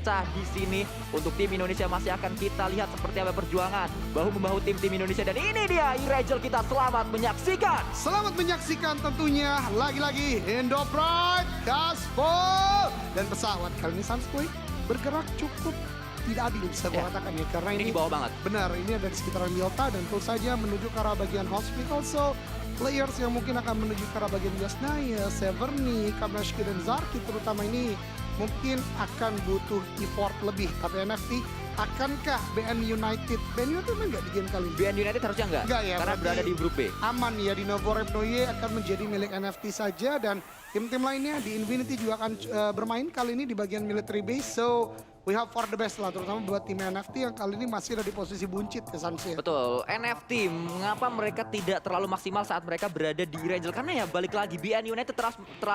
pecah di sini. Untuk tim Indonesia masih akan kita lihat seperti apa perjuangan bahu-membahu tim-tim Indonesia. Dan ini dia Iragel kita, selamat menyaksikan. Selamat menyaksikan tentunya lagi-lagi Indo Pride, Gaspol, dan pesawat kali ini Sanskui bergerak cukup tidak adil bisa gue katakan ya, karena Ini di bawah banget. Benar, ini ada di sekitaran Delta dan tentu saja menuju ke arah bagian hospital. So players yang mungkin akan menuju ke arah bagian Yasnaya, Severny, Kamrashki dan Zarki terutama ini mungkin akan butuh effort lebih. Tapi NFT, akankah BN United? BN United enggak di game kali ini? BN United harusnya enggak, Enggak ya, karena berarti berada di grup B. Aman ya, di Novorevnoye akan menjadi milik NFT saja dan tim-tim lainnya di Infinity juga akan bermain kali ini di bagian military base. So we hope for the best lah, terutama buat tim NFT yang kali ini masih ada di posisi buncit ke Sansi. Betul, NFT mengapa mereka tidak terlalu maksimal saat mereka berada di Iragel? Karena ya balik lagi BN United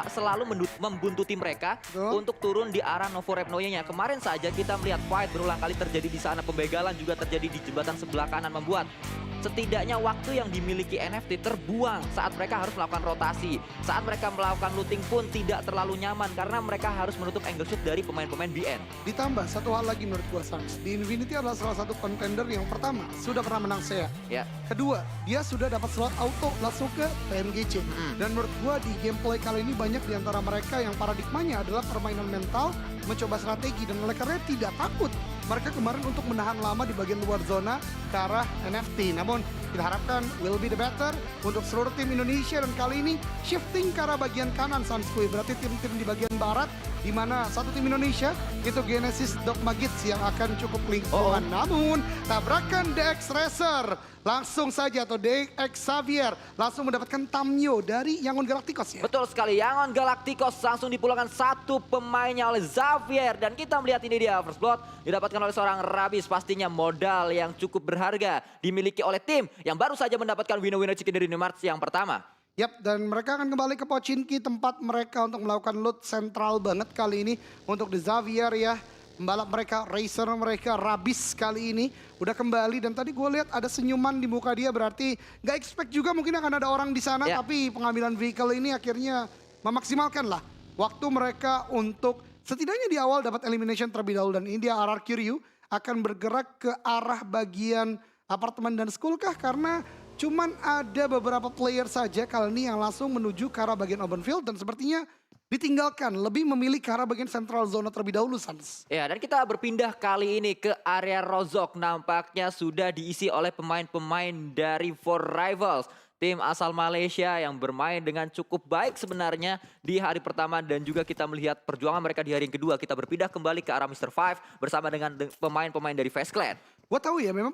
selalu membuntuti mereka untuk turun di arah Novorevnoye-nya. Kemarin saja kita melihat fight berulang kali terjadi di sana, pembegalan juga terjadi di jembatan sebelah kanan, membuat setidaknya waktu yang dimiliki NFT terbuang saat mereka harus melakukan rotasi. Saat mereka melakukan looting pun tidak terlalu nyaman karena mereka harus menutup angle shoot dari pemain-pemain BN. Ditambah satu hal lagi menurut gua, Sans, di Infinity adalah salah satu contender yang pertama sudah pernah menang SEA. Ya. Kedua, dia sudah dapat slot auto langsung ke PMGC. Dan menurut gua di gameplay kali ini banyak di antara mereka yang paradigmanya adalah permainan mental, mencoba strategi, dan oleh karena tidak takut mereka kemarin untuk menahan lama di bagian luar zona ke arah NFT. Namun kita harapkan will be the better untuk seluruh tim Indonesia, dan kali ini shifting ke arah bagian kanan Sanskui. Berarti tim-tim di bagian barat di mana satu tim Indonesia itu Genesis Dogma Kids yang akan cukup lingkungan. Namun tabrakan DX Racer langsung saja, atau DX Xavier langsung mendapatkan Tamyo dari Yangon Galacticos ya. Betul sekali, Yangon Galacticos langsung dipulangkan satu pemainnya oleh Xavier. Dan kita melihat ini dia first blood didapatkan oleh seorang Rabis. Pastinya modal yang cukup berharga dimiliki oleh tim yang baru saja mendapatkan winner-winner chicken dari Nemarts yang pertama. Yap, dan mereka akan kembali ke Pochinki, tempat mereka untuk melakukan loot sentral banget kali ini untuk The Xavier ya. Pembalap mereka, racer mereka, Rabis kali ini udah kembali, dan tadi gue lihat ada senyuman di muka dia, berarti gak expect juga mungkin akan ada orang di sana, tapi pengambilan vehicle ini akhirnya memaksimalkan lah waktu mereka untuk setidaknya di awal dapat elimination terlebih dahulu. Dan ini dia RR Kiryu akan bergerak ke arah bagian apartemen dan school kah, karena cuman ada beberapa player saja kali ini yang langsung menuju ke arah bagian open field dan sepertinya ditinggalkan, lebih memilih ke arah bagian central zona terlebih dahulu, Sans. Ya, dan kita berpindah kali ini ke area Rozok. Nampaknya sudah diisi oleh pemain-pemain dari Four Rivals. Tim asal Malaysia yang bermain dengan cukup baik sebenarnya di hari pertama, dan juga kita melihat perjuangan mereka di hari yang kedua. Kita berpindah kembali ke arah Mr. Five bersama dengan pemain-pemain dari Face Clan. Gue tahu ya, memang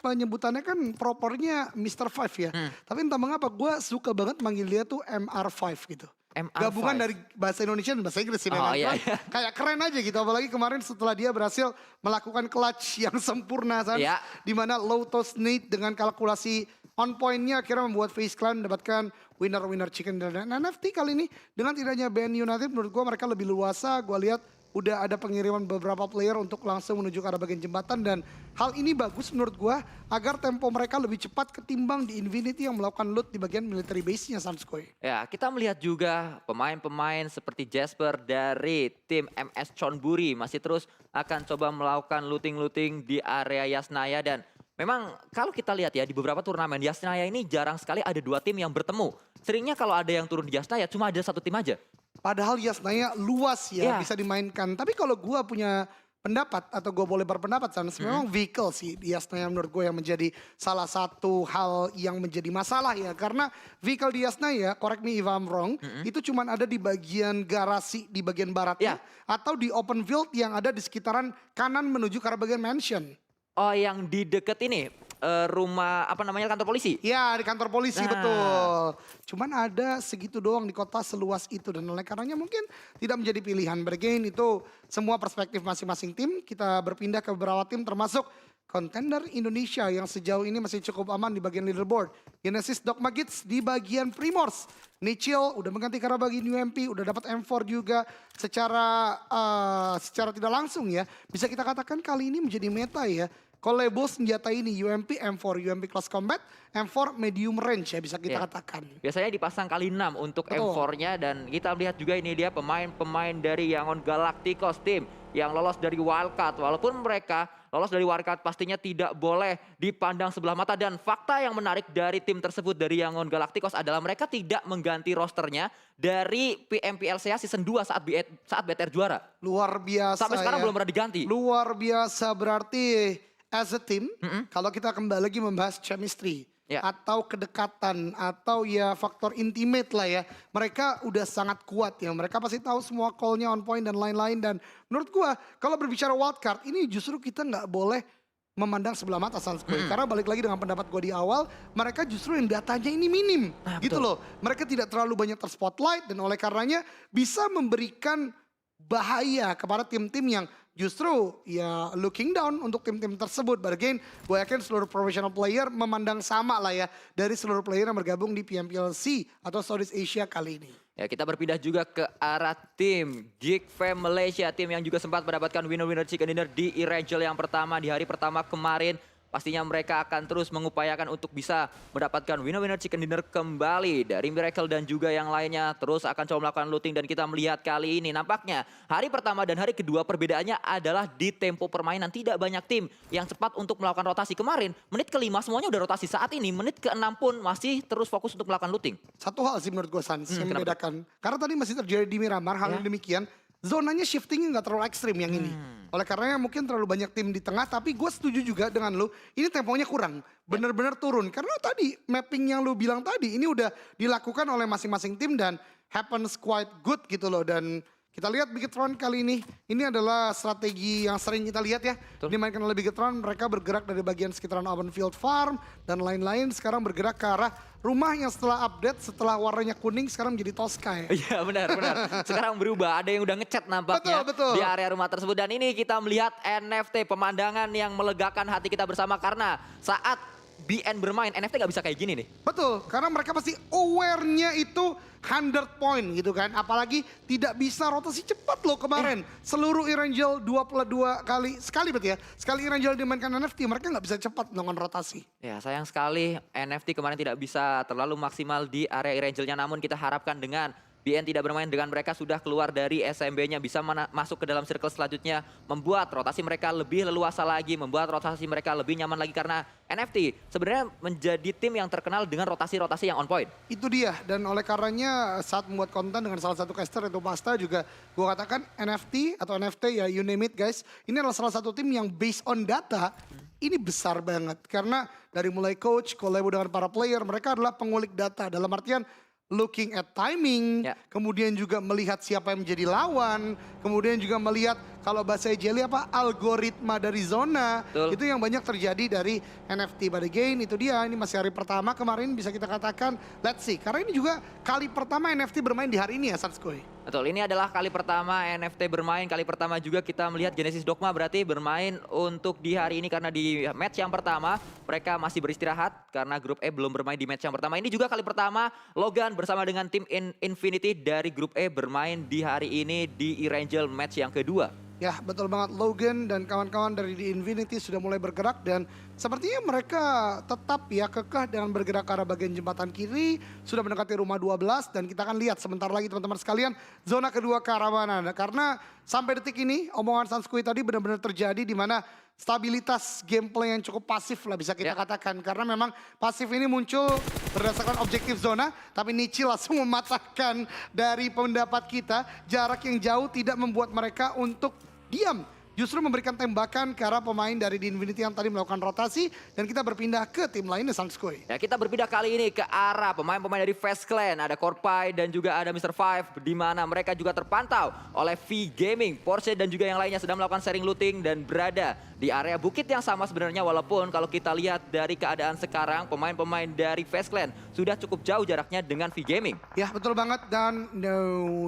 penyebutannya kan propernya Mr. Five ya. Tapi entah mengapa gue suka banget manggil dia tuh MR5 gitu. MR5. Gabungan dari bahasa Indonesia dan bahasa Inggris sih. Iya. Kayak keren aja gitu. Apalagi kemarin setelah dia berhasil melakukan clutch yang sempurna. Iya. Dimana low toss need dengan kalkulasi on point-nya akhirnya membuat Face Clan mendapatkan winner-winner chicken. Dan NFT kali ini dengan tidaknya BN United, menurut gue mereka lebih luasa. Gue lihat udah ada pengiriman beberapa player untuk langsung menuju ke arah bagian jembatan, dan hal ini bagus menurut gua agar tempo mereka lebih cepat ketimbang di Infinity yang melakukan loot di bagian military base-nya Sanskoi. Ya, kita melihat juga pemain-pemain seperti Jasper dari tim MS Chonburi masih terus akan coba melakukan looting-looting di area Yasnaya. Dan memang kalau kita lihat ya di beberapa turnamen Yasnaya ini jarang sekali ada dua tim yang bertemu. Seringnya kalau ada yang turun di Yasnaya cuma ada satu tim aja. Padahal Yasnaya luas ya, bisa dimainkan. Tapi kalau gue punya pendapat atau gue boleh berpendapat, memang vehicle sih di Yasnaya menurut gue yang menjadi salah satu hal yang menjadi masalah ya. Karena vehicle di Yasnaya, correct me if I'm wrong, itu cuma ada di bagian garasi di bagian baratnya. Atau di open field yang ada di sekitaran kanan menuju ke arah bagian mansion. Oh, yang di deket ini rumah apa namanya, kantor polisi? Ya, di kantor polisi, betul. Cuman ada segitu doang di kota seluas itu, dan oleh karenanya mungkin tidak menjadi pilihan. Bergain itu semua perspektif masing-masing tim. Kita berpindah ke beberapa tim termasuk kontender Indonesia yang sejauh ini masih cukup aman di bagian leaderboard. Genesis Dogma Kids di bagian Primors Nichil udah mengganti Karabagin UMP, udah dapat M4 juga secara tidak langsung ya. Bisa kita katakan kali ini menjadi meta ya. Kolebo senjata ini UMP, M4, UMP Close Combat, M4 Medium Range ya bisa kita katakan. Biasanya dipasang kali 6 untuk Betul. M4-nya dan kita lihat juga ini dia pemain-pemain dari Yangon Galacticos tim yang lolos dari wildcard. Walaupun mereka lolos dari wildcard pastinya tidak boleh dipandang sebelah mata dan fakta yang menarik dari tim tersebut dari Yangon Galacticos adalah mereka tidak mengganti rosternya dari PMPLCA season 2 saat BTR juara. Luar biasa. Sampai sekarang ya. belum pernah diganti. Luar biasa berarti as a team, kalau kita kembali lagi membahas chemistry atau kedekatan atau ya faktor intimate lah ya, mereka udah sangat kuat ya. Mereka pasti tahu semua call-nya on point dan lain-lain. Dan menurut gua kalau berbicara wildcard ini justru kita nggak boleh memandang sebelah mata Sunsquare. Karena balik lagi dengan pendapat gue di awal, mereka justru yang datanya ini minim gitu loh. Mereka tidak terlalu banyak terspotlight dan oleh karenanya bisa memberikan bahaya kepada tim-tim yang justru ya looking down untuk tim-tim tersebut. But again, gue yakin seluruh professional player memandang sama lah ya dari seluruh player yang bergabung di PMPLC atau Southeast Asia kali ini. Ya, kita berpindah juga ke arah tim Geek Fam Malaysia, tim yang juga sempat mendapatkan winner chicken dinner di Erangel yang pertama di hari pertama kemarin. Pastinya mereka akan terus mengupayakan untuk bisa mendapatkan winner chicken dinner kembali dari Miracle dan juga yang lainnya. Terus akan coba melakukan looting dan kita melihat kali ini nampaknya hari pertama dan hari kedua perbedaannya adalah di tempo permainan. Tidak banyak tim yang cepat untuk melakukan rotasi. Kemarin menit ke-5 semuanya udah rotasi, saat ini menit ke-6 pun masih terus fokus untuk melakukan looting. Satu hal sih menurut gue Sans yang kenapa? membedakan. Karena tadi masih terjadi di Miramar hal yang demikian. Zonanya shiftingnya nggak terlalu ekstrim yang ini. Oleh karenanya mungkin terlalu banyak tim di tengah. Tapi gue setuju juga dengan lu. Ini temponya kurang. Bener-bener turun. Karena tadi mapping yang lu bilang tadi. Ini udah dilakukan oleh masing-masing tim. Dan happens quite good gitu loh. Dan kita lihat Bigetron kali ini. Ini adalah strategi yang sering kita lihat ya. Dimainkan oleh Bigetron. Mereka bergerak dari bagian sekitaran open field farm. Dan lain-lain sekarang bergerak ke arah rumah yang setelah update, setelah warnanya kuning sekarang menjadi Tosca ya. Iya benar. Sekarang berubah, ada yang udah ngecat nampaknya Betul. di area rumah tersebut. Dan ini kita melihat NFT, pemandangan yang melegakan hati kita bersama. Karena saat BN bermain, NFT gak bisa kayak gini nih. Betul, karena mereka pasti aware-nya itu 100 point gitu kan. Apalagi tidak bisa rotasi cepat loh kemarin. Seluruh Erangel 22 kali, sekali berarti ya. Sekali Erangel dimainkan NFT, mereka nggak bisa cepat melakukan rotasi. Ya sayang sekali NFT kemarin tidak bisa terlalu maksimal di area Erangel-nya. Namun kita harapkan dengan BN tidak bermain, dengan mereka sudah keluar dari SMB-nya, bisa masuk ke dalam circle selanjutnya, membuat rotasi mereka lebih leluasa lagi, membuat rotasi mereka lebih nyaman lagi. Karena NFT sebenarnya menjadi tim yang terkenal dengan rotasi-rotasi yang on point. Itu dia, dan oleh karenanya saat membuat konten dengan salah satu caster yaitu Pasta juga gue katakan NFT atau NFT ya you name it guys, ini adalah salah satu tim yang based on data ini besar banget. Karena dari mulai coach, collab dengan para player, mereka adalah pengulik data dalam artian looking at timing, kemudian juga melihat siapa yang menjadi lawan, kemudian juga melihat kalau bahasa Jelly apa algoritma dari zona. Betul. Itu yang banyak terjadi dari NFT. But again itu dia, ini masih hari pertama kemarin bisa kita katakan let's see. Karena ini juga kali pertama NFT bermain di hari ini ya Satskoy. Betul, ini adalah kali pertama NFT bermain, kali pertama juga kita melihat Genesis Dogma berarti bermain untuk di hari ini. Karena di match yang pertama mereka masih beristirahat karena grup E belum bermain di match yang pertama. Ini juga kali pertama Logan bersama dengan tim Infinity dari grup E bermain di hari ini di Erangel match yang kedua. Ya betul banget, Logan dan kawan-kawan dari The Infinity sudah mulai bergerak dan sepertinya mereka tetap ya kekeh dengan bergerak ke arah bagian jembatan kiri. Sudah mendekati rumah 12 dan kita akan lihat sebentar lagi teman-teman sekalian zona kedua ke arah mana. Karena sampai detik ini omongan Sanskui tadi benar-benar terjadi di mana stabilitas gameplay yang cukup pasif lah bisa kita katakan. Karena memang pasif ini muncul berdasarkan objektif zona, tapi Nichi langsung mematahkan dari pendapat kita. Jarak yang jauh tidak membuat mereka untuk diam. Justru memberikan tembakan ke arah pemain dari The Infinity yang tadi melakukan rotasi. Dan kita berpindah ke tim lainnya Sanskui. Ya, kita berpindah kali ini ke arah pemain-pemain dari Fast Clan. Ada Korpai dan juga ada Mr. Five. Di mana mereka juga terpantau oleh V Gaming, Porsche dan juga yang lainnya sedang melakukan sharing looting dan berada di area bukit yang sama sebenarnya. Walaupun kalau kita lihat dari keadaan sekarang pemain-pemain dari Fast Clan sudah cukup jauh jaraknya dengan V Gaming. Ya betul banget dan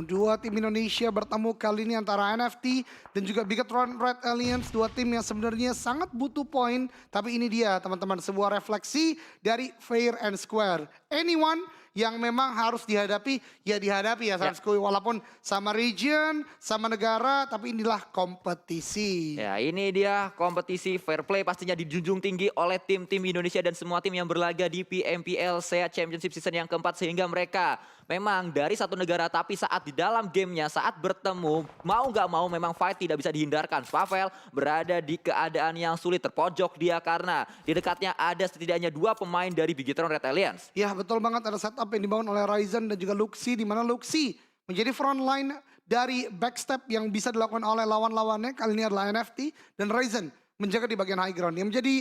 dua tim Indonesia bertemu kali ini antara NFT dan juga Bigetron Red Alliance. Dua tim yang sebenarnya sangat butuh poin. Tapi ini dia teman-teman sebuah refleksi dari fair and square. Anyone yang memang harus dihadapi ya Sanskui. Walaupun sama region, sama negara, tapi inilah kompetisi. Ya, ini dia kompetisi fair play pastinya dijunjung tinggi oleh tim-tim Indonesia dan semua tim yang berlaga di PMPL SEA Championship season yang keempat, sehingga mereka memang dari satu negara, tapi saat di dalam gamenya, saat bertemu, mau nggak mau memang fight tidak bisa dihindarkan. Spavel berada di keadaan yang sulit, terpojok dia karena di dekatnya ada setidaknya 2 pemain dari Bigetron Red Alliance. Ya betul banget, ada setup yang dibangun oleh Ryzen dan juga Luxi, di mana Luxi menjadi front line dari backstep yang bisa dilakukan oleh lawan-lawannya. Kali ini adalah NFT dan Ryzen menjaga di bagian high ground. Yang menjadi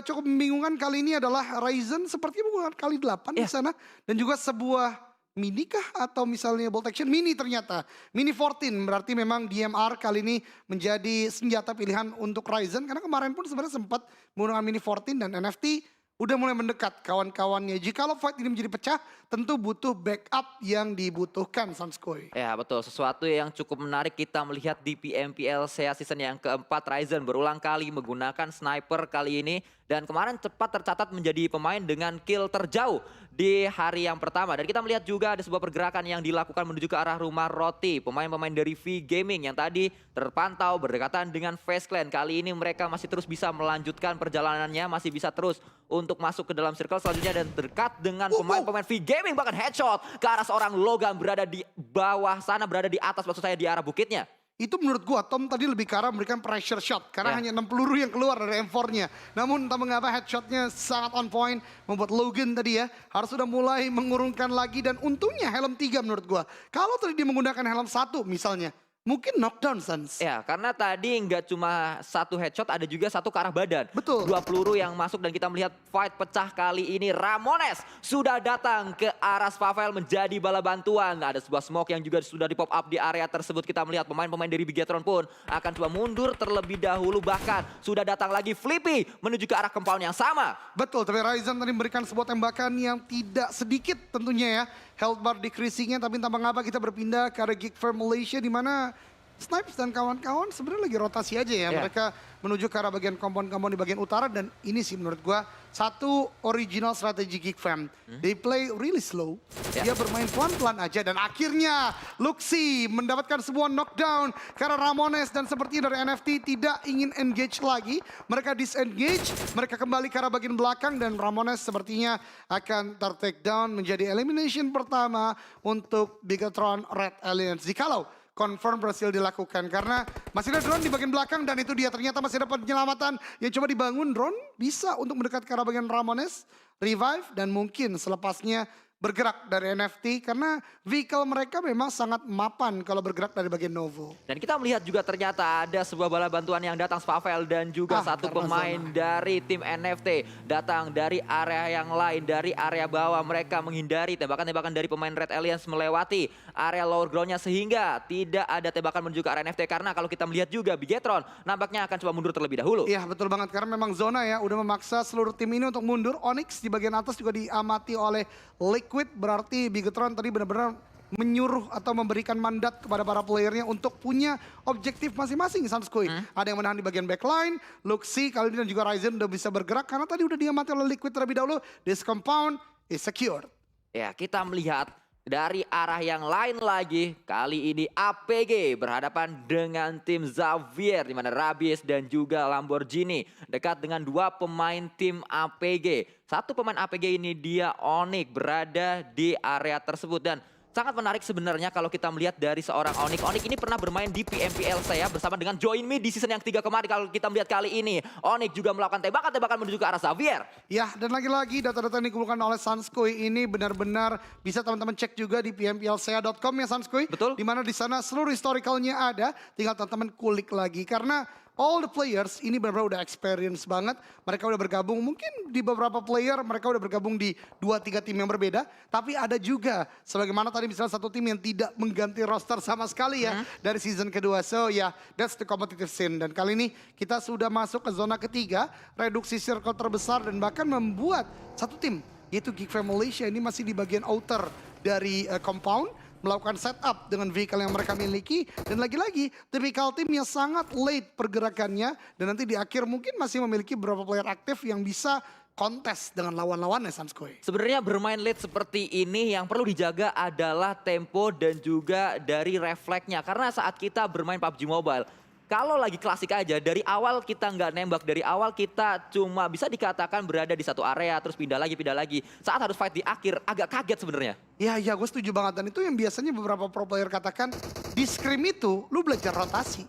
cukup membingungkan kali ini adalah Ryzen sepertinya menggunakan kali 8 di sana. Dan juga sebuah mini kah atau misalnya bolt action mini ternyata. Mini 14 berarti memang DMR kali ini menjadi senjata pilihan untuk Ryzen. Karena kemarin pun sebenarnya sempat menggunakan mini 14 dan NFT udah mulai mendekat kawan-kawannya. Jikalau fight ini menjadi pecah, tentu butuh backup yang dibutuhkan Sanskui. Ya betul, sesuatu yang cukup menarik kita melihat di PMPL SEA season yang keempat. Ryzen berulang kali menggunakan sniper kali ini. Dan kemarin cepat tercatat menjadi pemain dengan kill terjauh di hari yang pertama. Dan kita melihat juga ada sebuah pergerakan yang dilakukan menuju ke arah rumah Roti. Pemain-pemain dari V Gaming yang tadi terpantau berdekatan dengan FaZe Clan. Kali ini mereka masih terus bisa melanjutkan perjalanannya, masih bisa terus untuk masuk ke dalam circle selanjutnya dan dekat dengan pemain-pemain V Gaming, bahkan headshot ke arah seorang Logam berada di bawah sana, berada di atas maksud saya di arah bukitnya. Itu menurut gua Tom tadi lebih ke arah memberikan pressure shot karena hanya 6 peluru yang keluar dari M4-nya. Namun entah mengapa headshotnya sangat on point, membuat Logan tadi ya harus sudah mulai mengurungkan lagi. Dan untungnya helm 3 menurut gua. Kalau tadi dia menggunakan helm 1 misalnya, mungkin knockdown Sans. Ya, karena tadi nggak cuma 1 headshot, ada juga 1 ke arah badan. Betul. 2 peluru yang masuk dan kita melihat fight pecah kali ini. Ramones sudah datang ke arah Spavel menjadi bala bantuan. Ada sebuah smoke yang juga sudah di pop up di area tersebut. Kita melihat pemain-pemain dari Bigetron pun akan coba mundur terlebih dahulu. Bahkan sudah datang lagi Flippy menuju ke arah compound yang sama. Betul, tapi Ryzen tadi memberikan sebuah tembakan yang tidak sedikit tentunya ya. Health bar decreasingnya, tapi entah mengapa kita berpindah ke arah Geek Fair Malaysia di mana Snipes dan kawan-kawan sebenarnya lagi rotasi aja ya. Mereka menuju ke arah bagian kompon-kompon di bagian utara dan ini sih menurut gua satu original strategi Geek Fam. They play really slow. Dia bermain pelan-pelan aja dan akhirnya Luxi mendapatkan sebuah knockdown karena Ramones dan seperti dari NFT tidak ingin engage lagi. Mereka disengage, mereka kembali ke arah bagian belakang dan Ramones sepertinya akan ter-take down menjadi elimination pertama untuk Bigetron Red Alliance. Jikalau confirm berhasil dilakukan karena masih ada drone di bagian belakang dan itu dia ternyata masih ada penyelamatan yang coba dibangun. Drone bisa untuk mendekat ke arah bagian Ramones, revive dan mungkin selepasnya bergerak dari NFT karena vehicle mereka memang sangat mapan kalau bergerak dari bagian Novo. Dan kita melihat juga ternyata ada sebuah bala bantuan yang datang Spavel dan juga satu pemain dari tim NFT datang dari area yang lain, dari area bawah. Mereka menghindari tembakan-tembakan dari pemain Red Alliance melewati area lower groundnya sehingga tidak ada tembakan menuju ke area NFT. Karena kalau kita melihat juga Bigetron nampaknya akan coba mundur terlebih dahulu. Iya betul banget karena memang zona ya udah memaksa seluruh tim ini untuk mundur. Onyx di bagian atas juga diamati oleh Liquid, berarti Bigetron tadi benar-benar menyuruh atau memberikan mandat kepada para playernya untuk punya objektif masing-masing Sanskui. Ada yang menahan di bagian backline, Luxi kali ini dan juga Ryzen udah bisa bergerak karena tadi udah diamati oleh Liquid terlebih dahulu. This compound is secured. Ya, kita melihat dari arah yang lain lagi, kali ini APG berhadapan dengan tim Xavier di mana Rabis dan juga Lamborghini dekat dengan 2 pemain tim APG. Satu pemain APG ini dia Onyx berada di area tersebut dan sangat menarik sebenarnya kalau kita melihat dari seorang Onyx. Onyx ini pernah bermain di PMPL saya bersama dengan Join Me di season yang 3 kemarin. Kalau kita melihat kali ini, Onyx juga melakukan tembakan-tembakan menuju ke arah Xavier. Ya, dan lagi-lagi data-data yang dikumpulkan oleh Sanskui ini benar-benar bisa teman-teman cek juga di pmplsea.com ya Sanskui. Betul. Di mana di sana seluruh historicalnya ada, tinggal teman-teman kulik lagi karena all the players ini benar-benar udah experience banget. Mereka udah bergabung, mungkin di beberapa player mereka udah bergabung di 2-3 tim yang berbeda. Tapi ada juga, sebagaimana tadi misalnya satu tim yang tidak mengganti roster sama sekali ya dari season kedua. So ya, that's the competitive scene. Dan kali ini kita sudah masuk ke zona ketiga, reduksi circle terbesar dan bahkan membuat satu tim, yaitu Geek Fam Malaysia ini masih di bagian outer dari compound. Melakukan setup dengan vehicle yang mereka miliki. Dan lagi-lagi, tipikal tim yang sangat late pergerakannya. Dan nanti di akhir mungkin masih memiliki beberapa player aktif yang bisa kontes dengan lawan-lawannya Sanskui. Sebenarnya bermain late seperti ini yang perlu dijaga adalah tempo dan juga dari refleksnya. Karena saat kita bermain PUBG Mobile, kalau lagi klasik aja, dari awal kita nggak nembak, dari awal kita cuma bisa dikatakan berada di satu area, terus pindah lagi. Saat harus fight di akhir, agak kaget sebenarnya. Ya gue setuju banget. Dan itu yang biasanya beberapa pro player katakan, di scrim itu lu belajar rotasi.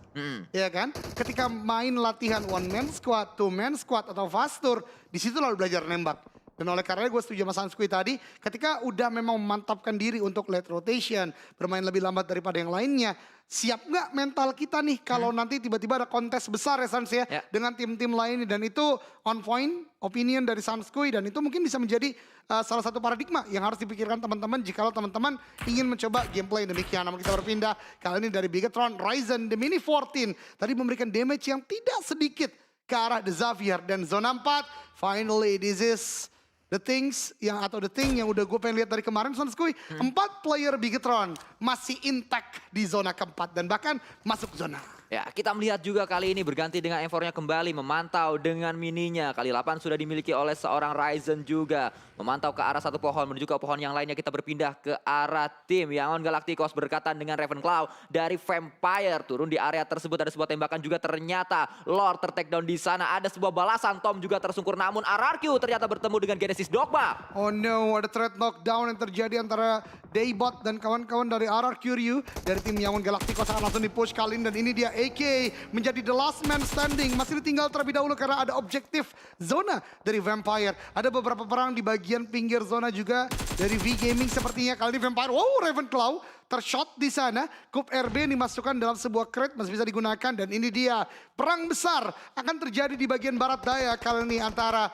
Ya kan? Ketika main latihan one man squad, two man squad, atau fast tour, di situ lalu belajar nembak. Dan oleh karena gue setuju sama Sanskui tadi, ketika udah memang memantapkan diri untuk late rotation, bermain lebih lambat daripada yang lainnya, siap nggak mental kita nih kalau nanti tiba-tiba ada kontes besar ya Sans ya, dengan tim-tim lain. Dan itu on point, opinion dari Sanskui, dan itu mungkin bisa menjadi salah satu paradigma yang harus dipikirkan teman-teman jikalau teman-teman ingin mencoba gameplay demikian. Namun kita berpindah kali ini dari Bigetron, Ryzen, The Mini 14, tadi memberikan damage yang tidak sedikit ke arah The Xavier dan zona 4. Finally this is the thing yang udah gue pengen lihat dari kemarin Sanskui. 4 player Bigetron masih intact di zona keempat dan bahkan masuk zona. Ya, kita melihat juga kali ini berganti dengan M4-nya kembali memantau dengan mininya. Kali 8 sudah dimiliki oleh seorang Ryzen juga. Memantau ke arah satu pohon, menuju ke pohon yang lainnya kita berpindah ke arah tim Yangon Galacticos berkatan dengan Ravenclaw dari Vampire. Turun di area tersebut, ada sebuah tembakan juga ternyata. Lord ter-take down di sana, ada sebuah balasan. Tom juga tersungkur, namun RRQ ternyata bertemu dengan Genesis Dogma. Oh no, ada threat knockdown yang terjadi antara Daybot dan kawan-kawan dari RRQ Ryu. Dari tim Yangon Galacticos akan langsung di-push kali ini, dan ini dia AK menjadi the last man standing. Masih ditinggal terlebih dahulu karena ada objektif zona dari Vampire. Ada beberapa perang di bagian pinggir zona juga dari V-Gaming sepertinya. Kali ini Vampire, wow, Ravenclaw tershot di sana. Kup RB yang dimasukkan dalam sebuah crate masih bisa digunakan. Dan ini dia, perang besar akan terjadi di bagian barat daya kali ini antara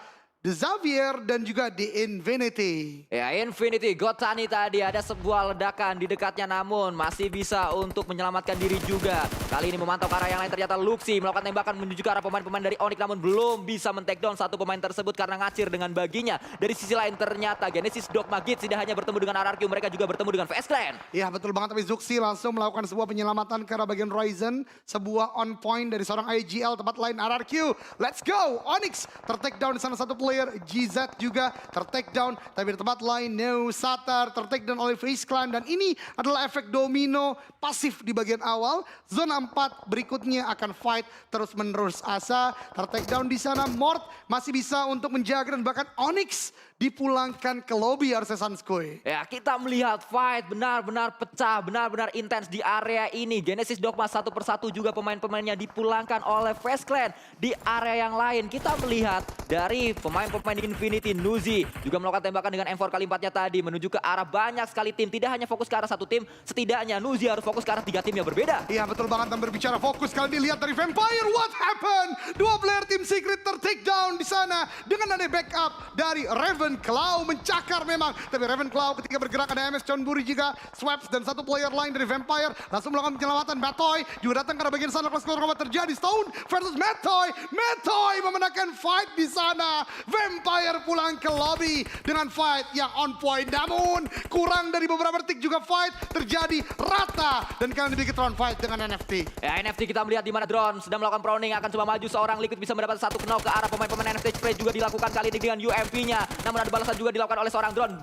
The Xavier dan juga The Infinity. Ya, Infinity Gotani tadi ada sebuah ledakan di dekatnya, namun masih bisa untuk menyelamatkan diri juga. Kali ini memantau ke arah yang lain, ternyata Luxi melakukan tembakan menuju ke arah pemain-pemain dari Onyx, namun belum bisa men-take down satu pemain tersebut karena ngacir dengan baginya. Dari sisi lain ternyata Genesis Dogma Gate tidak hanya bertemu dengan RRQ, mereka juga bertemu dengan VS Clan. Ya betul banget, tapi Zuxi langsung melakukan sebuah penyelamatan ke arah bagian Ryzen. Sebuah on point dari seorang IGL, tempat lain RRQ. Let's go! Onyx ter-take down di sana satu player. GZ juga ter-take down, tapi di tempat lain Neo Satar ter-take down oleh FaZe Clan. Dan ini adalah efek domino pasif di bagian awal. Zona 4 berikutnya akan fight terus menerus. Asa ter-take down di sana, Mort masih bisa untuk menjaga, dan bahkan Onyx dipulangkan ke lobby harusnya Sanskui. Ya, kita melihat fight benar-benar pecah, benar-benar intens di area ini. Genesis Dogma satu persatu juga pemain-pemainnya dipulangkan oleh VS Clan di area yang lain. Kita melihat dari pemain-pemain Infinity, Nuzi juga melakukan tembakan dengan M4 kali 4-nya tadi menuju ke arah banyak sekali tim. Tidak hanya fokus ke arah satu tim, setidaknya Nuzi harus fokus ke arah 3 tim yang berbeda. Iya betul banget, dan berbicara fokus kali ini lihat dari Vampire, what happened? Dua player tim Secret ter-take down di sana dengan ada backup dari Ravenclaw, mencakar memang. Tapi Ravenclaw ketika bergerak ada MS Chonburi juga, Swaps dan satu player lain dari Vampire langsung melakukan penyelamatan. Matoy juga datang ke arah bagian sana, kelas kombat terjadi. Stone versus Matoy. Matoy memenangkan fight di sana. Vampire pulang ke lobby dengan fight yang on point. Namun kurang dari beberapa detik juga fight terjadi rata. Dan kalian dibikin round fight dengan NFT. Ya, NFT kita melihat di mana Drone sedang melakukan proning, akan coba maju seorang Liquid bisa mendapat satu knock ke arah pemain-pemain NFT. Spray juga dilakukan kali ini dengan UMP-nya. Namun ada balasan juga dilakukan oleh seorang Drone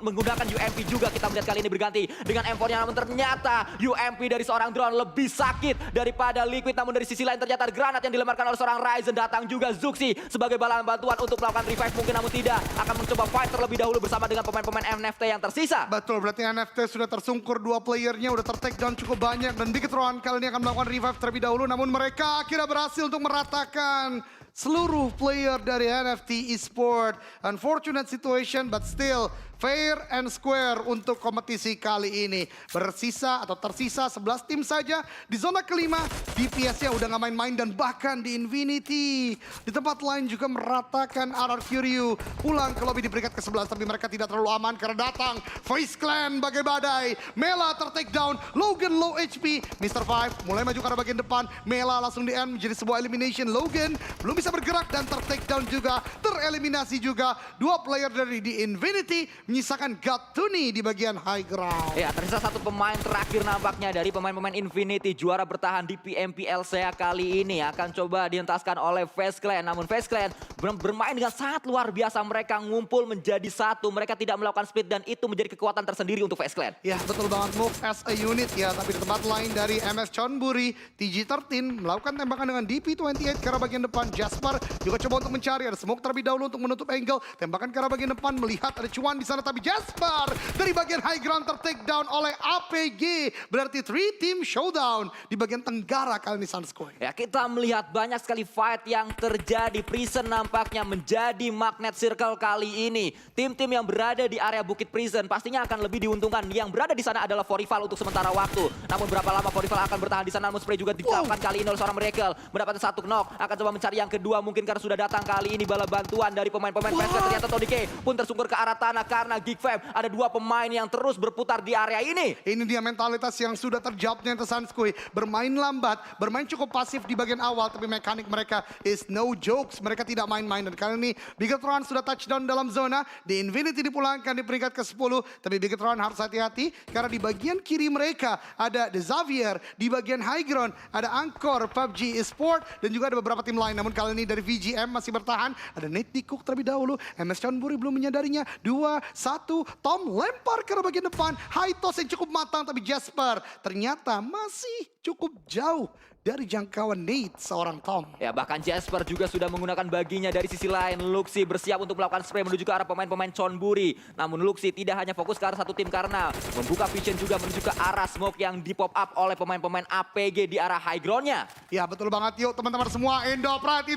menggunakan UMP juga. Kita melihat kali ini berganti dengan M4-nya, namun ternyata UMP dari seorang Drone lebih sakit daripada Liquid. Namun dari sisi lain ternyata granat yang dilemparkan oleh seorang Ryzen. Datang juga Zuxi sebagai balan bantuan untuk melakukan revive mungkin, namun tidak. Akan mencoba fight terlebih dahulu bersama dengan pemain-pemain NFT yang tersisa. Betul, berarti NFT sudah tersungkur, dua playernya udah ter-take down cukup banyak. Dan Bigetron kali ini akan melakukan revive terlebih dahulu. Namun mereka akhirnya berhasil untuk meratakan seluruh player dari NFT Esport. Unfortunate situation, but still fair and square untuk kompetisi kali ini. Bersisa atau tersisa 11 tim saja. Di zona kelima, DPS-nya udah gak main-main, dan bahkan di Infinity. Di tempat lain juga meratakan RRQ Ryu. Pulang ke lobby di peringkat ke-11, tapi mereka tidak terlalu aman karena datang FaZe Clan bagai badai. Mela ter-take down, Logan low HP. Mr. Five mulai maju ke arah bagian depan. Mela langsung di-end menjadi sebuah elimination. Logan belum bisa bergerak dan ter-take down juga. Tereliminasi juga dua player dari di Infinity. menyisakan Gatuni di bagian high ground. Ya, tersisa satu pemain terakhir nampaknya dari pemain-pemain Infinity. Juara bertahan di PMPL SEA kali ini akan coba dientaskan oleh FaZe Clan. Namun FaZe Clan bermain dengan sangat luar biasa. Mereka ngumpul menjadi satu. Mereka tidak melakukan split dan itu menjadi kekuatan tersendiri untuk FaZe Clan. Ya, betul banget, move as a unit ya. Tapi di tempat lain dari MS Chonburi, TG13 melakukan tembakan dengan DP28 ke arah bagian depan. Jasper juga coba untuk mencari, ada smoke terlebih dahulu untuk menutup angle. Tembakan ke arah bagian depan, melihat ada cuan di sana. Tapi Jasper dari bagian high ground ter-take down oleh APG. Berarti 3 team showdown di bagian tenggara kali ini Sunskoy. Ya, kita melihat banyak sekali fight yang terjadi. Prison nampaknya menjadi magnet circle kali ini. Tim-tim yang berada di area Bukit Prison pastinya akan lebih diuntungkan. Yang berada di sana adalah Forival untuk sementara waktu. Namun berapa lama Forival akan bertahan di sana? Namun spray juga dicapkan kali ini oleh seorang Miracle. Mendapatkan satu knock. Akan coba mencari yang kedua. Mungkin karena sudah datang kali ini bala bantuan dari pemain-pemain FaZe Clan. Ternyata Tony K pun tersungkur ke arah tanah karena Geek Fam. Ada dua pemain yang terus berputar di area ini. Ini dia mentalitas yang sudah terjawabnya untuk Sunskoy. Bermain lambat, bermain cukup pasif di bagian awal. Tapi mekanik mereka is no jokes. Mereka tidak main-main. Dan kali ini Bigetron sudah touchdown dalam zona. Di Infinity dipulangkan di peringkat ke-10. Tapi Bigetron harus hati-hati. Karena di bagian kiri mereka ada The Xavier. Di bagian high ground ada Angkor, PUBG Esport. Dan juga ada beberapa tim lain. Namun kali ini dari VGM masih bertahan. Ada Nate Dikuk terlebih dahulu. MS Chonburi belum menyadarinya. 2-1. Tom lempar ke arah bagian depan. High toss yang cukup matang. Tapi Jasper ternyata masih cukup jauh dari jangkauan Nate seorang Tom. Ya, bahkan Jasper juga sudah menggunakan baginya dari sisi lain. Luxi bersiap untuk melakukan spray menuju ke arah pemain-pemain Chonburi. Namun Luxi tidak hanya fokus ke arah satu tim karena membuka vision juga menuju ke arah smoke yang di pop up oleh pemain-pemain APG di arah high ground-nya. Ya, betul banget. Yuk teman-teman semua, Indoprat.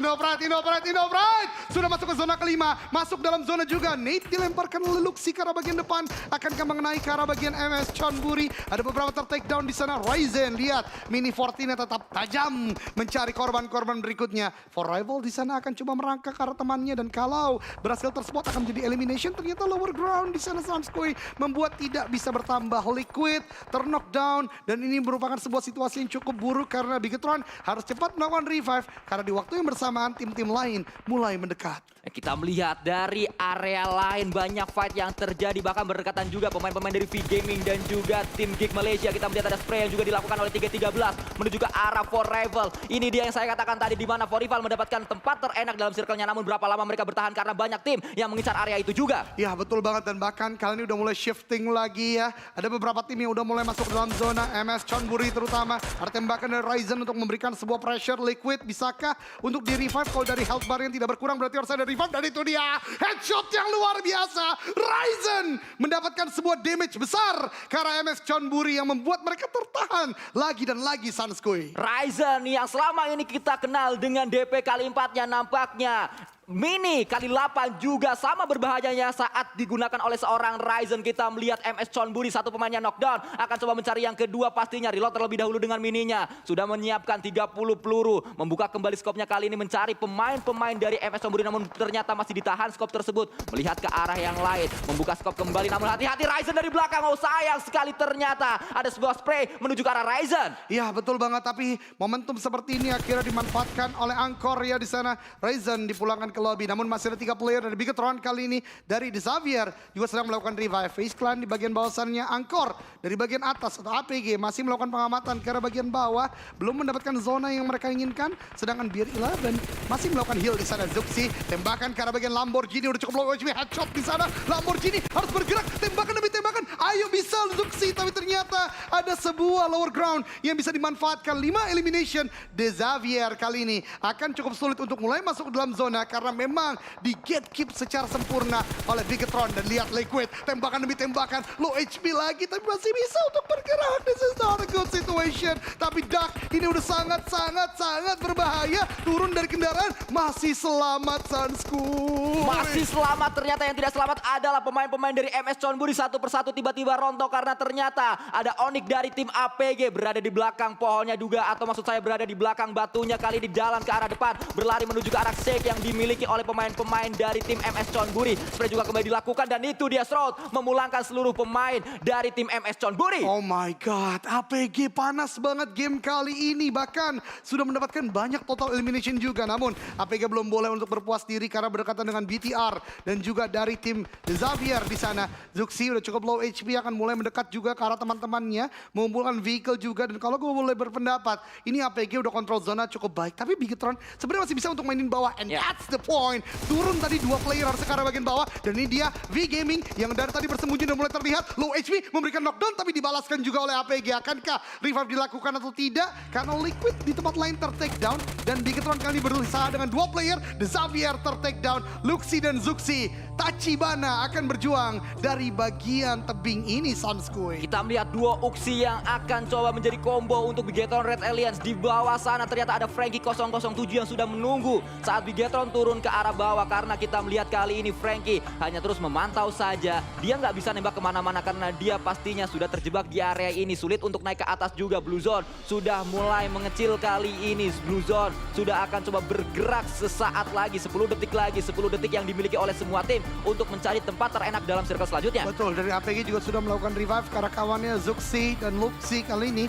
Sudah masuk ke zona kelima. Masuk dalam zona juga. Nate dilemparkan oleh Luxi ke arah bagian depan. Akankah mengenai ke arah bagian MS Chonburi. Ada beberapa ter-take down di sana. Ryzen, lihat. Mini 14 tetap tajam mencari korban-korban berikutnya. For Rival di sana akan coba merangkak ke arah temannya. Dan kalau berhasil terspot akan menjadi elimination. Ternyata lower ground di sana Sunskoy membuat tidak bisa bertambah. Liquid ter-knockdown. Dan ini merupakan sebuah situasi yang cukup buruk karena Bigetron harus cepat melakukan revive. Karena di waktu yang bersamaan tim-tim lain mulai mendekat. Kita melihat dari area lain banyak fight yang terjadi. Bahkan berdekatan juga pemain-pemain dari V-Gaming dan juga tim Geek Malaysia. Kita melihat ada spray yang juga dilakukan oleh 313 menuju ke arah For Rival. Ini dia yang saya katakan tadi di mana For Rival mendapatkan tempat terenak dalam circle-nya. Namun berapa lama mereka bertahan karena banyak tim yang mengincar area itu juga. Ya, betul banget. Dan bahkan kali ini udah mulai shifting lagi ya. Ada beberapa tim yang udah mulai masuk dalam zona. MS Chonburi terutama. Ada tembakan dari Ryzen untuk memberikan sebuah pressure. Liquid bisakah untuk di-revive? Kalau dari health bar yang tidak berkurang berarti harus ada revive. Dan itu dia headshot yang luar biasa. Ryzen mendapatkan sebuah damage besar ke arah MS Chonburi yang membuat mereka tertahan lagi dan lagi Sunskoy. Ryzen yang selama ini kita kenal dengan DP kali 4-nya nampaknya Mini kali 8 juga sama berbahayanya saat digunakan oleh seorang Ryzen. Kita melihat MS Chonburi satu pemainnya knockdown. Akan coba mencari yang kedua pastinya. Reload terlebih dahulu dengan mininya. Sudah menyiapkan 30 peluru. Membuka kembali skopnya kali ini mencari pemain-pemain dari MS Chonburi. Namun ternyata masih ditahan skop tersebut. Melihat ke arah yang lain. Membuka skop kembali. Namun hati-hati Ryzen dari belakang. Oh sayang sekali ternyata ada sebuah spray menuju ke arah Ryzen. Ya, betul banget. Tapi momentum seperti ini akhirnya dimanfaatkan oleh Angkor ya di sana. Ryzen dipulangkan ke lobby. Namun masih ada 3 player dari Bigetron kali ini. Dari The Xavier juga sedang melakukan revive. FaZe Clan di bagian bawahsannya. Angkor dari bagian atas atau APG masih melakukan pengamatan ke arah bagian bawah. Belum mendapatkan zona yang mereka inginkan. Sedangkan Beer 11 masih melakukan heal di sana. Zuxi tembakan ke arah bagian Lamborghini. Udah cukup low HP headshot di sana. Lamborghini harus bergerak. Tembakan demi tembakan. Ayo bisa Zuxi. Tapi ternyata ada sebuah lower ground yang bisa dimanfaatkan. 5 elimination. The Xavier kali ini akan cukup sulit untuk mulai masuk ke dalam zona. Karena memang di gatekeep secara sempurna oleh Bigetron. Dan lihat Liquid, tembakan demi tembakan, low HP lagi, tapi masih bisa untuk bergerak. This is not a good situation. Tapi Duck ini udah sangat berbahaya. Turun dari kendaraan, masih selamat Sunskoy. Masih selamat, ternyata yang tidak selamat adalah pemain-pemain dari MS Chonburi. Satu persatu tiba-tiba rontok karena ternyata ada Onyx dari tim APG berada di belakang pohonnya juga. Atau maksud saya berada di belakang batunya kali ini jalan ke arah depan. Berlari menuju ke arah Shake yang dimiliki dimiliki oleh pemain-pemain dari tim MS Chonburi. Spray juga kembali dilakukan dan itu dia Shroud memulangkan seluruh pemain dari tim MS Chonburi. Oh my god, APG panas banget game kali ini. Bahkan sudah mendapatkan banyak total elimination juga. Namun APG belum boleh untuk berpuas diri karena berdekatan dengan BTR dan juga dari tim Xavier di sana. Zuxi udah cukup low HP, akan mulai mendekat juga ke arah teman-temannya, mengumpulkan vehicle juga. Dan kalau gue boleh berpendapat, ini APG udah kontrol zona cukup baik. Tapi Bigetron sebenarnya masih bisa untuk mainin bawah. And that's the point. Turun tadi 2 player harus ke arah bagian bawah. Dan ini dia V Gaming yang dari tadi bersembunyi dan mulai terlihat. Low HP memberikan knockdown tapi dibalaskan juga oleh APG. Akankah revive dilakukan atau tidak? Karena Liquid di tempat lain ter-take down. Dan Bigetron kali ini berusaha dengan 2 player. The Xavier ter-take down. Luxi dan Zuxi. Tachibana akan berjuang dari bagian tebing ini, Sanskui. Kita melihat duo Uxi yang akan coba menjadi combo untuk Bigetron Red Alliance. Di bawah sana ternyata ada Frankie 007 yang sudah menunggu saat Bigetron turun ke arah bawah. Karena kita melihat kali ini Frankie hanya terus memantau saja. Dia nggak bisa nembak kemana-mana karena dia pastinya sudah terjebak di area ini. Sulit untuk naik ke atas juga. Blue Zone sudah mulai mengecil kali ini. Blue Zone sudah akan coba bergerak sesaat lagi. 10 detik lagi. 10 detik yang dimiliki oleh semua tim untuk mencari tempat terenak dalam circle selanjutnya. Betul, dari APG juga sudah melakukan revive karena kawannya Zuxi dan Luxi kali ini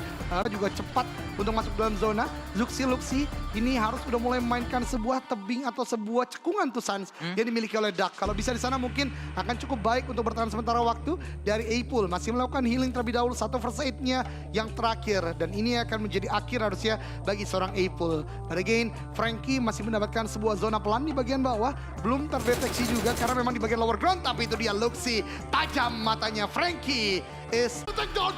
juga cepat untuk masuk dalam zona. Luxi ini harus sudah mulai memainkan sebuah tebing atau sebuah cekungan tuh Sans yang dimiliki oleh Duck. Kalau bisa di sana mungkin akan cukup baik untuk bertahan sementara waktu. Dari A-Pool masih melakukan healing terlebih dahulu, 1 first aid-nya yang terakhir. Dan ini akan menjadi akhir harusnya bagi seorang A-Pool. But again, Frankie masih mendapatkan sebuah zona pelan di bagian bawah. Belum terdeteksi juga karena memang di bagian lower ground. Tapi itu dia Luxi, tajam matanya Frankie. Is take down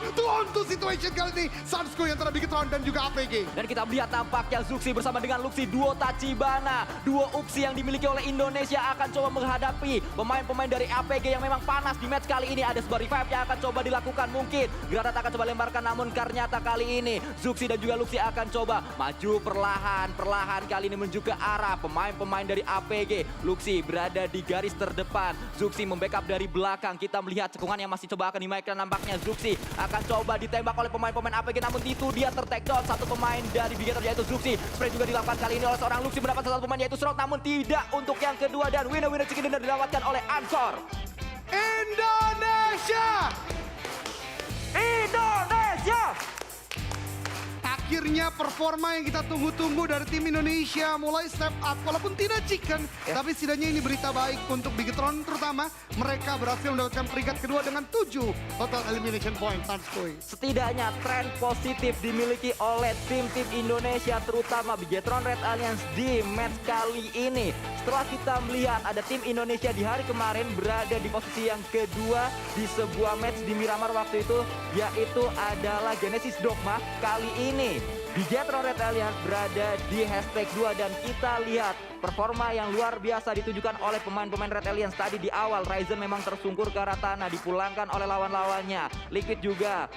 to situation kali ini. Sansko yang telah Bigetron dan juga APG. Dan kita melihat tampaknya Zuxi bersama dengan Luxi, duo Tachibana, duo Uxi yang dimiliki oleh Indonesia akan coba menghadapi pemain-pemain dari APG yang memang panas di match kali ini. Ada sebuah revive yang akan coba dilakukan mungkin. Granat akan coba lemparkan namun ternyata kali ini Zuxi dan juga Luxi akan coba maju perlahan kali ini menuju ke arah pemain-pemain dari APG. Luxi berada di garis terdepan, Zuxi membackup dari belakang. Kita melihat cekungan yang masih coba akan dimainkan nampaknya. Zuxi akan coba ditembak oleh pemain-pemain APG namun itu dia ter-take down satu pemain dari Bigetron yaitu Zuxi. Spray juga dilakukan kali ini oleh seorang Luxi mendapat satu pemain yaitu Shroud namun tidak untuk yang kedua dan winner chicken dinner didapatkan oleh Ansor. Indonesia! Akhirnya performa yang kita tunggu-tunggu dari tim Indonesia mulai step up. Walaupun tidak chicken, tapi setidaknya ini berita baik untuk Bigetron terutama. Mereka berhasil mendapatkan peringkat kedua dengan 7 total elimination point. Sanskui. Setidaknya tren positif dimiliki oleh tim-tim Indonesia terutama Bigetron Red Alliance di match kali ini. Setelah kita melihat ada tim Indonesia di hari kemarin berada di posisi yang kedua di sebuah match di Miramar waktu itu, yaitu adalah Genesis Dogma. Kali ini Bigetron Red Alliance berada di hashtag 2 dan kita lihat performa yang luar biasa ditunjukkan oleh pemain-pemain Red Alliance. Tadi di awal Ryzen memang tersungkur ke arah tanah, dipulangkan oleh lawan-lawannya. Liquid juga